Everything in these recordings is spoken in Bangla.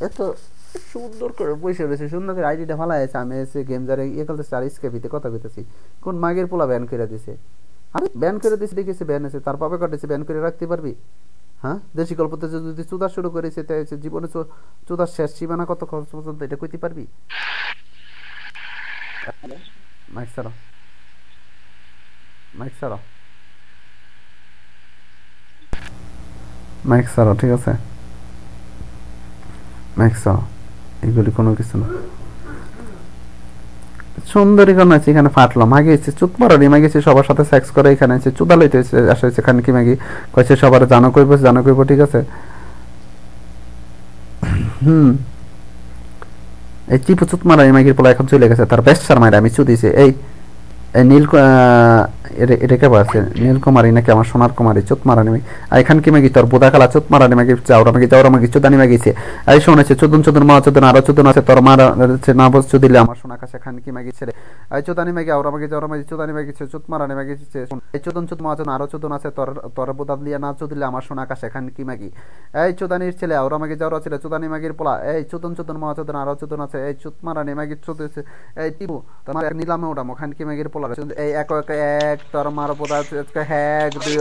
এত সুন্দর করে বসে রয়েছে, সুন্দর করে আইডিটা ফালা আছে, আমি এসে গেম যারে ইয়ে করতেছি আর স্কেপিতে কথা কইতেছি, কোন মাগের পোলা ব্যান করে দিছে। আরে ব্যান করে দিছে দেখেছে, ব্যান আছে তার পাপে কাটেছে, ব্যান করে রাখতে পারবি? হ্যাঁ, দেশি গল্পতে যদি চুদা শুরু করেছে তাই জীবনে চুদার শেষ সীমানা কত খরচ পর্যন্ত এটা কইতে পারবি? মাইক সারা, মাইক সারা, মাইক সারা, ঠিক আছে, মাইক সারা, এগুলি কোনো কিছু না। সুন্দরী কোন আছে এখানে ফাটলো, মাগি এসে চুত মারানি, মাগি এসে সবার সাথে সেক্স করে এখানে এসে চুদা লইতে আসা হয়েছে এখানে, কি মাগি কয়েছে সবার জানো কইব, জানো কইব, ঠিক আছে। হুম, এই চিপু চুত মারানি মাগির পোলা এখন চলে গেছে, তার বেশ সার মাইরা আমি চুদিছে এই নীল এটাকে পারছে নীলকুমারী নাকি আমার সোনার কুমারী চোত মারানি মাগি। আর এখান কি মাগি তোর বোদা কালা চোত মারানি মাগি, চাউরা মাগি, চাউরা মাগি, চোদানি মাগিছে। এই শোনেছে চোদন চোদন মা চোদন আরো চোদন আছে, তোর মারা না বস চুদিলে আমার সোনা কাছে খান কি মাগি ছেড়ে। এই চোদানি মাগি, আওরা মাগি, চাউরা মাগি, চোদানি মাগিছে, চোত মারানি মাগিছে। এই চোদন চোদ মা চোদন আরো চোদন আছে, তোর তোর বোদা দিয়ে না চুদিলে আমার সোনা কাছে খান কি মাগি। এই চোদানির ছেলে, আওরা মাগি, চাউরা ছেলে, চোদানি মাগির পোলা, এই চোদন চোদন মা চোদন আরো চোদন আছে, এই চোত মারানি মাগি চোদেছে। এই টিপু তোমার এক নিলামে ওটা খান কি মাগির পোলা, এই এক এক এক তোর মার পোদা এক দুই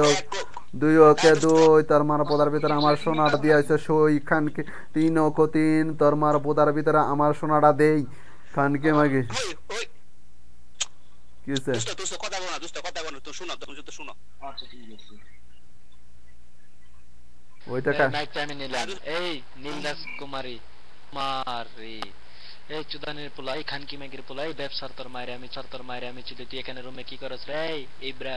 দুই ওকে দুই তোর মার পোদার ভিতরে আমার সোনাটা দিয়ে আছে সই খান কি, তিন ওকে তিন তোর মার পোদার ভিতরে আমার সোনাটা দেই খান কি মাগি। ওই ওই কি হয়েছে? দোস্ত দোস্ত কথা বলো না, দোস্ত কথা বলো, তো শোনো, তখন তো শোনো। ওইটা এই মাইকটা আমি নিলাম। এই নীলদাস কুমারী মারি, এই চুদানের পোলা, এই খানকি মেগির পোলা, এই ব্যবসার তোর মায়ের আমি চর তোর মায়ের আমি চুদি, তুই এখানে রুমে কি করছ রে? এই ইব্রা